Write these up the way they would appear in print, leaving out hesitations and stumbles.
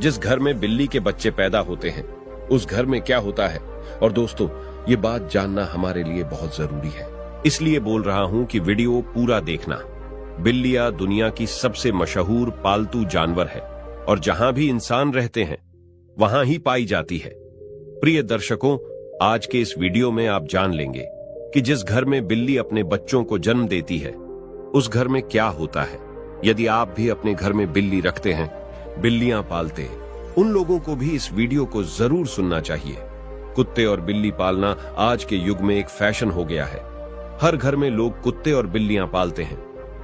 जिस घर में बिल्ली के बच्चे पैदा होते हैं उस घर में क्या होता है। और दोस्तों, ये बात जानना हमारे लिए बहुत जरूरी है, इसलिए बोल रहा हूं कि वीडियो पूरा देखना। बिल्लियां दुनिया की सबसे मशहूर पालतू जानवर है और जहां भी इंसान रहते हैं वहां ही पाई जाती है। प्रिय दर्शकों, आज के इस वीडियो में आप जान लेंगे कि जिस घर में बिल्ली अपने बच्चों को जन्म देती है उस घर में क्या होता है। यदि आप भी अपने घर में बिल्ली रखते हैं, बिल्लियां पालते, उन लोगों को भी इस वीडियो को जरूर सुनना चाहिए। कुत्ते और बिल्ली पालना आज के युग में एक फैशन हो गया है। हर घर में लोग कुत्ते और बिल्लियां पालते हैं।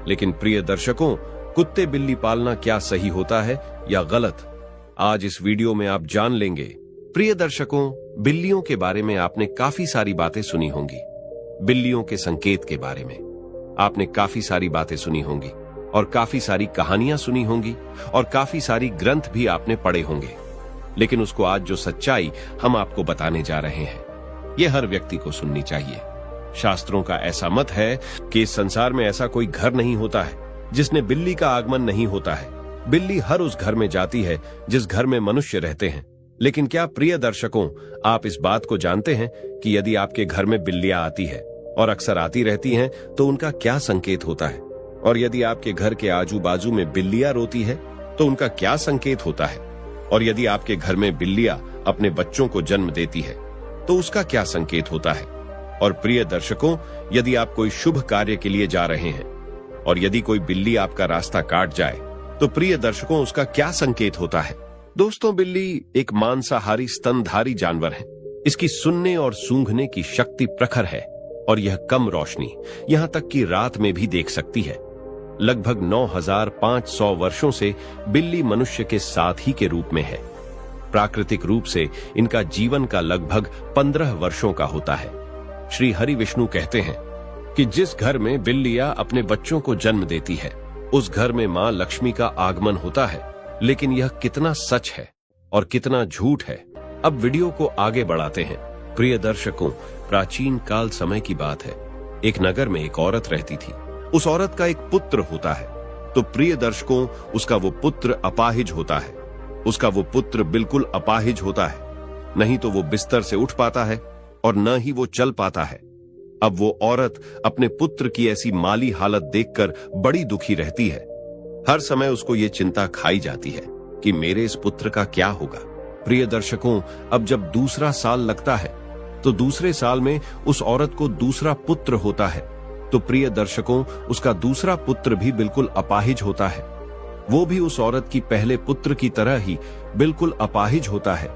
लेकिन प्रिय दर्शकों, कुत्ते बिल्ली पालना क्या सही होता है या गलत, आज इस वीडियो में आप जान लेंगे। प्रिय दर्शकों, बिल्लियों के बारे में आपने काफी सारी बातें सुनी होंगी। बिल्लियों के संकेत के बारे में आपने काफी सारी बातें सुनी होंगी और काफी सारी कहानियां सुनी होंगी और काफी सारी ग्रंथ भी आपने पढ़े होंगे। लेकिन उसको आज जो सच्चाई हम आपको बताने जा रहे हैं, यह हर व्यक्ति को सुननी चाहिए। शास्त्रों का ऐसा मत है कि इस संसार में ऐसा कोई घर नहीं होता है जिसने बिल्ली का आगमन नहीं होता है। बिल्ली हर उस घर में जाती है जिस घर में मनुष्य रहते हैं। लेकिन क्या प्रिय दर्शकों, आप इस बात को जानते हैं कि यदि आपके घर में बिल्लियां आती है और अक्सर आती रहती हैं, तो उनका क्या संकेत होता है? और यदि आपके घर के आजू बाजू में बिल्लियां रोती है तो उनका क्या संकेत होता है? और यदि आपके घर में बिल्लियां अपने बच्चों को जन्म देती है तो उसका क्या संकेत होता है? और प्रिय दर्शकों, यदि आप कोई शुभ कार्य के लिए जा रहे हैं और यदि कोई बिल्ली आपका रास्ता काट जाए तो प्रिय दर्शकों, उसका क्या संकेत होता है? दोस्तों, बिल्ली एक मांसाहारी स्तनधारी जानवर है। इसकी सुनने और सूंघने की शक्ति प्रखर है और यह कम रोशनी, यहां तक कि रात में भी देख सकती है। लगभग 9500 वर्षों से बिल्ली मनुष्य के साथ ही के रूप में है। प्राकृतिक रूप से इनका जीवन का लगभग 15 वर्षों का होता है। श्री हरि विष्णु कहते हैं कि जिस घर में बिल्लियां अपने बच्चों को जन्म देती है उस घर में मां लक्ष्मी का आगमन होता है। लेकिन यह कितना सच है और कितना झूठ है, अब वीडियो को आगे बढ़ाते हैं। प्रिय दर्शकों, प्राचीन काल समय की बात है। एक नगर में एक औरत रहती थी। उस औरत का एक पुत्र होता है। तो प्रिय दर्शकों, उसका वो पुत्र अपाहिज होता है। उसका वो पुत्र बिल्कुल अपाहिज होता है। नहीं तो वो बिस्तर से उठ पाता है और न ही वो चल पाता है। अब वो औरत अपने पुत्र की ऐसी माली हालत देखकर बड़ी दुखी रहती है। हर समय उसको ये चिंता खाई जाती है कि मेरे इस पुत्र का क्या होगा। प्रिय दर्शकों, अब जब दूसरा साल लगता है तो दूसरे साल में उस औरत को दूसरा पुत्र होता है। तो प्रिय दर्शकों, उसका दूसरा पुत्र भी बिल्कुल अपाहिज होता है। वो भी उस औरत की पहले पुत्र की तरह ही बिल्कुल अपाहिज होता है।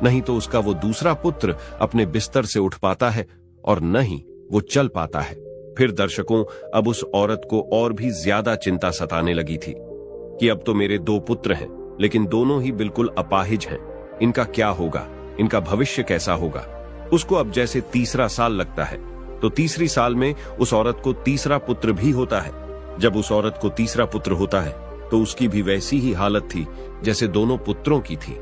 नहीं तो उसका वो दूसरा पुत्र अपने बिस्तर से उठ पाता है और न ही वो चल पाता है। फिर दर्शकों, अब उस औरत को और भी ज्यादा चिंता सताने लगी थी कि अब तो मेरे 2 पुत्र हैं, लेकिन दोनों ही बिल्कुल अपाहिज हैं। इनका क्या होगा? इनका भविष्य कैसा होगा? उसको अब जैसे तीसरा साल लगता है तो तीसरी साल में उस औरत को तीसरा पुत्र भी होता है। जब उस औरत को तीसरा पुत्र होता है तो उसकी भी वैसी ही हालत थी जैसे दोनों पुत्रों की थी।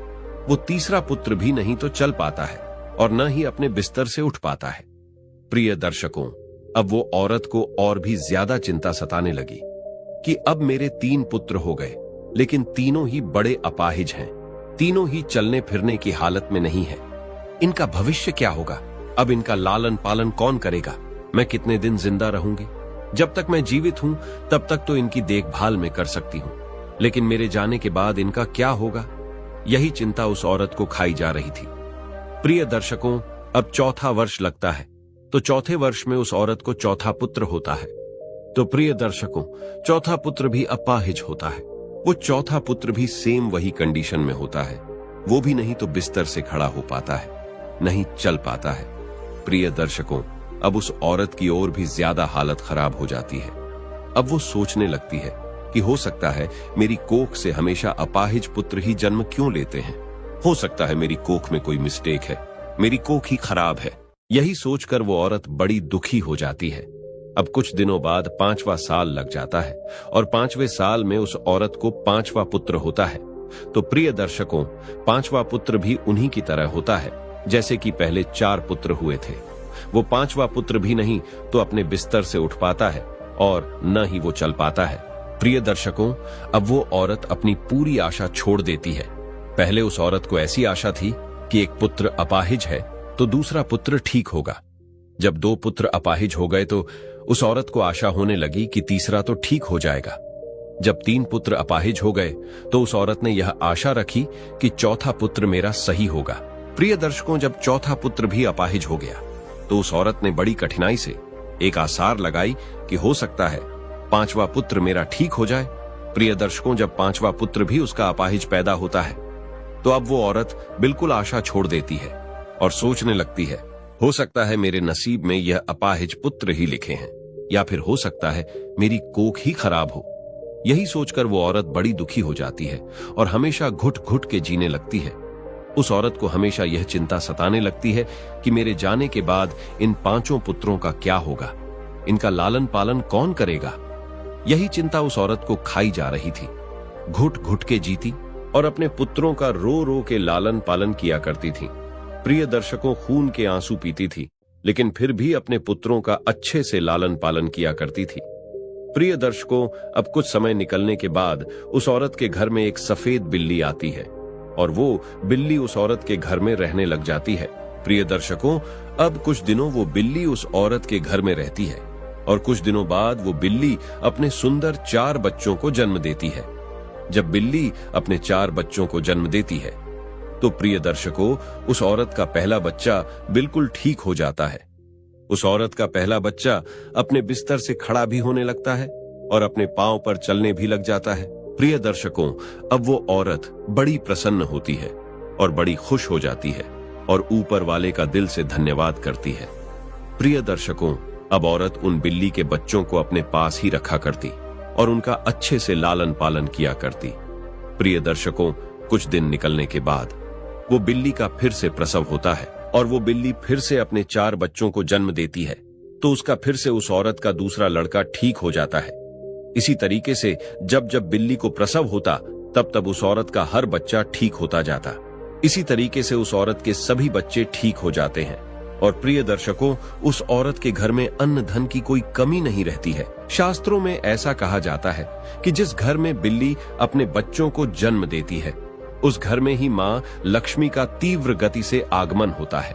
वो तीसरा पुत्र भी नहीं तो चल पाता है और न ही अपने बिस्तर से उठ पाता है। प्रिय दर्शकों, अब वो औरत को और भी ज्यादा चिंता सताने लगी कि अब मेरे 3 पुत्र हो गए, लेकिन तीनों ही बड़े अपाहिज हैं। तीनों ही चलने फिरने की हालत में नहीं है। इनका भविष्य क्या होगा? अब इनका लालन पालन कौन करेगा? मैं कितने दिन जिंदा रहूंगी? जब तक मैं जीवित हूं तब तक तो इनकी देखभाल मैं कर सकती हूं, लेकिन मेरे जाने के बाद इनका क्या होगा? यही चिंता उस औरत को खाई जा रही थी। प्रिय दर्शकों, अब चौथा वर्ष लगता है तो चौथे वर्ष में उस औरत को चौथा पुत्र होता है। तो प्रिय दर्शकों, चौथा पुत्र भी अपाहिज होता है। वो चौथा पुत्र भी सेम वही कंडीशन में होता है। वो भी नहीं तो बिस्तर से खड़ा हो पाता है, नहीं चल पाता है। प्रिय दर्शकों, अब उस औरत की और भी ज्यादा हालत खराब हो जाती है। अब वो सोचने लगती है कि हो सकता है मेरी कोख से हमेशा अपाहिज पुत्र ही जन्म क्यों लेते हैं। हो सकता है मेरी कोख में कोई मिस्टेक है, मेरी कोख ही खराब है। यही सोचकर वो औरत बड़ी दुखी हो जाती है। अब कुछ दिनों बाद 5वां साल लग जाता है और 5वें साल में उस औरत को 5वां पुत्र होता है। तो प्रिय दर्शकों, 5वां पुत्र भी उन्हीं की तरह होता है जैसे कि पहले 4 पुत्र हुए थे। वो 5वां पुत्र भी नहीं तो अपने बिस्तर से उठ पाता है और न ही वो चल पाता है। प्रिय दर्शकों, अब वो औरत अपनी पूरी आशा छोड़ देती है पहले उस औरत को ऐसी आशा थी कि एक पुत्र अपाहिज है तो दूसरा पुत्र ठीक होगा। जब 2 पुत्र अपाहिज हो गए तो उस औरत को आशा होने लगी कि तीसरा तो ठीक हो जाएगा। जब 3 पुत्र अपाहिज हो गए तो उस औरत ने यह आशा रखी कि चौथा पुत्र मेरा सही होगा। प्रिय दर्शकों, जब चौथा पुत्र भी अपाहिज हो गया तो उस औरत ने बड़ी कठिनाई से एक आसार लगाई कि हो सकता है 5वां पुत्र मेरा ठीक हो जाए। प्रिय दर्शकों, जब 5वां पुत्र भी उसका अपाहिज पैदा होता है तो अब वो औरत बिल्कुल आशा छोड़ देती है और सोचने लगती है, हो सकता है मेरे नसीब में यह अपाहिज पुत्र ही लिखे हैं, या फिर हो सकता है मेरी कोख ही खराब हो। यही सोचकर वो औरत बड़ी दुखी हो जाती है और हमेशा घुट घुट के जीने लगती है। उस औरत को हमेशा यह चिंता सताने लगती है कि मेरे जाने के बाद इन 5 पुत्रों का क्या होगा, इनका लालन पालन कौन करेगा। यही चिंता उस औरत को खाई जा रही थी। घुट घुट के जीती और अपने पुत्रों का रो रो के लालन पालन किया करती थी। प्रिय दर्शकों, खून के आंसू पीती थी, लेकिन फिर भी अपने पुत्रों का अच्छे से लालन पालन किया करती थी। प्रिय दर्शकों, अब कुछ समय निकलने के बाद उस औरत के घर में एक सफेद बिल्ली आती है और वो बिल्ली उस औरत के घर में रहने लग जाती है। प्रिय दर्शकों, अब कुछ दिनों वो बिल्ली उस औरत के घर में रहती है और कुछ दिनों बाद वो बिल्ली अपने सुंदर 4 बच्चों को जन्म देती है। जब बिल्ली अपने 4 बच्चों को जन्म देती है तो प्रिय दर्शकों, उस औरत का पहला बच्चा बिल्कुल ठीक हो जाता है। उस औरत का पहला बच्चा अपने बिस्तर से खड़ा भी होने लगता है और अपने पांव पर चलने भी लग जाता है। प्रिय दर्शकों, अब वो औरत बड़ी प्रसन्न होती है और बड़ी खुश हो जाती है और ऊपर वाले का दिल से धन्यवाद करती है। प्रिय दर्शकों, अब औरत उन बिल्ली के बच्चों को अपने पास ही रखा करती और उनका अच्छे से लालन पालन किया करती। प्रिय दर्शकों, कुछ दिन निकलने के बाद वो बिल्ली का फिर से प्रसव होता है और वो बिल्ली फिर से अपने 4 बच्चों को जन्म देती है तो उसका फिर से उस औरत का दूसरा लड़का ठीक हो जाता है। इसी तरीके से जब जब बिल्ली को प्रसव होता तब तब उस औरत का हर बच्चा ठीक होता जाता। इसी तरीके से उस औरत के सभी बच्चे ठीक हो जाते हैं और प्रिय दर्शकों, उस औरत के घर में अन्न धन की कोई कमी नहीं रहती है। शास्त्रों में ऐसा कहा जाता है कि जिस घर में बिल्ली अपने बच्चों को जन्म देती है उस घर में ही मां लक्ष्मी का तीव्र गति से आगमन होता है।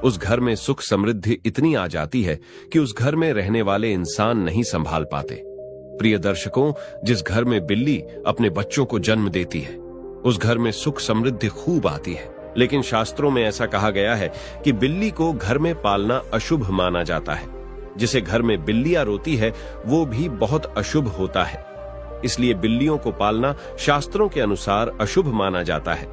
उस घर में सुख समृद्धि इतनी आ जाती है कि उस घर में रहने वाले इंसान नहीं संभाल पाते। प्रिय दर्शकों, जिस घर में बिल्ली अपने बच्चों को जन्म देती है उस घर में सुख समृद्धि खूब आती है। लेकिन शास्त्रों में ऐसा कहा गया है कि बिल्ली को घर में पालना अशुभ माना जाता है। जिसे घर में बिल्लियां रोती है वो भी बहुत अशुभ होता है। इसलिए बिल्लियों को पालना शास्त्रों के अनुसार अशुभ माना जाता है।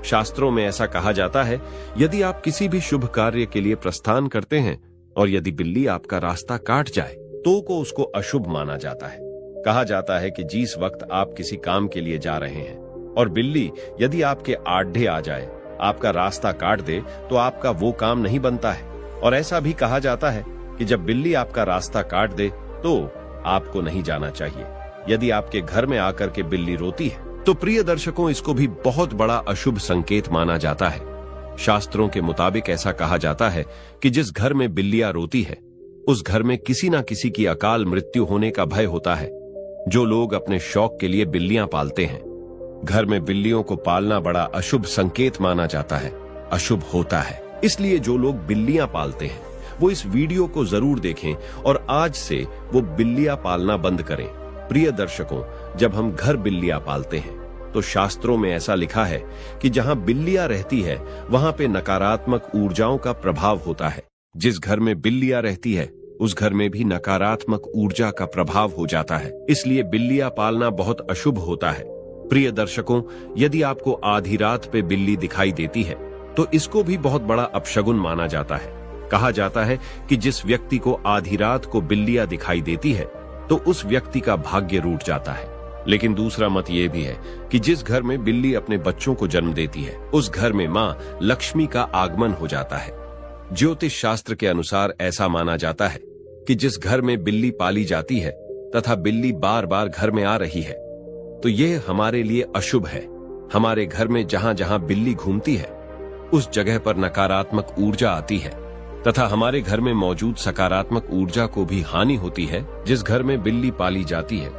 शास्त्रों में ऐसा कहा जाता है, यदि आप किसी भी शुभ कार्य के लिए प्रस्थान करते हैं और यदि बिल्ली आपका रास्ता काट जाए तो को उसको अशुभ माना जाता है। कहा जाता है कि जिस वक्त आप किसी काम के लिए जा रहे हैं और बिल्ली यदि आपके आढ़े आ जाए, आपका रास्ता काट दे, तो आपका वो काम नहीं बनता है। और ऐसा भी कहा जाता है कि जब बिल्ली आपका रास्ता काट दे तो आपको नहीं जाना चाहिए। यदि आपके घर में आकर के बिल्ली रोती है तो प्रिय दर्शकों, इसको भी बहुत बड़ा अशुभ संकेत माना जाता है। शास्त्रों के मुताबिक ऐसा कहा जाता है कि जिस घर में बिल्लियां रोती है उस घर में किसी ना किसी की अकाल मृत्यु होने का भय होता है। जो लोग अपने शौक के लिए बिल्लियां पालते हैं, घर में बिल्लियों को पालना बड़ा अशुभ संकेत माना जाता है, अशुभ होता है। इसलिए जो लोग बिल्लियां पालते हैं वो इस वीडियो को जरूर देखें और आज से वो बिल्लियां पालना बंद करें। प्रिय दर्शकों, जब हम घर बिल्लियां पालते हैं तो शास्त्रों में ऐसा लिखा है कि जहां बिल्लियां रहती है वहां पे नकारात्मक ऊर्जाओं का प्रभाव होता है। जिस घर में बिल्लियां रहती है उस घर में भी नकारात्मक ऊर्जा का प्रभाव हो जाता है। इसलिए बिल्लियां पालना बहुत अशुभ होता है। प्रिय दर्शकों, यदि आपको आधी रात पे बिल्ली दिखाई देती है तो इसको भी बहुत बड़ा अपशगुन माना जाता है। कहा जाता है कि जिस व्यक्ति को आधी रात को बिल्लियां दिखाई देती है तो उस व्यक्ति का भाग्य रूठ जाता है। लेकिन दूसरा मत यह भी है कि जिस घर में बिल्ली अपने बच्चों को जन्म देती है उस घर में मां लक्ष्मी का आगमन हो जाता है। ज्योतिष शास्त्र के अनुसार ऐसा माना जाता है कि जिस घर में बिल्ली पाली जाती है तथा बिल्ली बार बार घर में आ रही है तो यह हमारे लिए अशुभ है। हमारे घर में जहां जहां बिल्ली घूमती है उस जगह पर नकारात्मक ऊर्जा आती है तथा हमारे घर में मौजूद सकारात्मक ऊर्जा को भी हानि होती है। जिस घर में बिल्ली पाली जाती है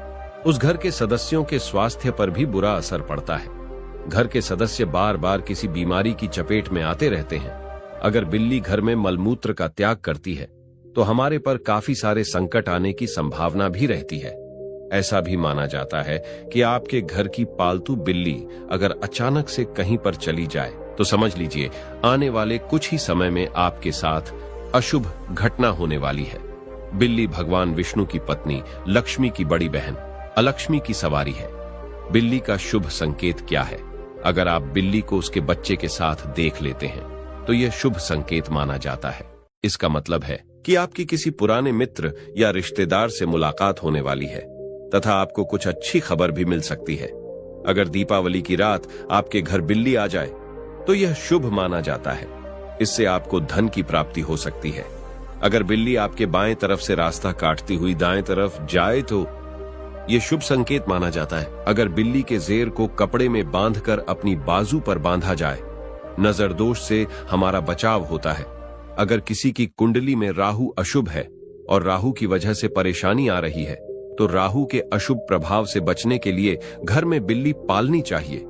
उस घर के सदस्यों के स्वास्थ्य पर भी बुरा असर पड़ता है। घर के सदस्य बार बार किसी बीमारी की चपेट में आते रहते हैं। अगर बिल्ली घर में मलमूत्र का त्याग करती है तो हमारे पर काफी सारे संकट आने की संभावना भी रहती है। ऐसा भी माना जाता है कि आपके घर की पालतू बिल्ली अगर अचानक से कहीं पर चली जाए तो समझ लीजिए आने वाले कुछ ही समय में आपके साथ अशुभ घटना होने वाली है। बिल्ली भगवान विष्णु की पत्नी लक्ष्मी की बड़ी बहन अलक्ष्मी की सवारी है। बिल्ली का शुभ संकेत क्या है? अगर आप बिल्ली को उसके बच्चे के साथ देख लेते हैं तो यह शुभ संकेत माना जाता है। इसका मतलब है कि आपकी किसी पुराने मित्र या रिश्तेदार से मुलाकात होने वाली है तथा आपको कुछ अच्छी खबर भी मिल सकती है। अगर दीपावली की रात आपके घर बिल्ली आ जाए तो यह शुभ माना जाता है। इससे आपको धन की प्राप्ति हो सकती है। अगर बिल्ली आपके बाएं तरफ से रास्ता काटती हुई दाएं तरफ जाए तो यह शुभ संकेत माना जाता है। अगर बिल्ली के जेर को कपड़े में बांधकर अपनी बाजू पर बांधा जाए, नजर दोष से हमारा बचाव होता है। अगर किसी की कुंडली में राहु अशुभ है और राहु की वजह से परेशानी आ रही है तो राहु के अशुभ प्रभाव से बचने के लिए घर में बिल्ली पालनी चाहिए।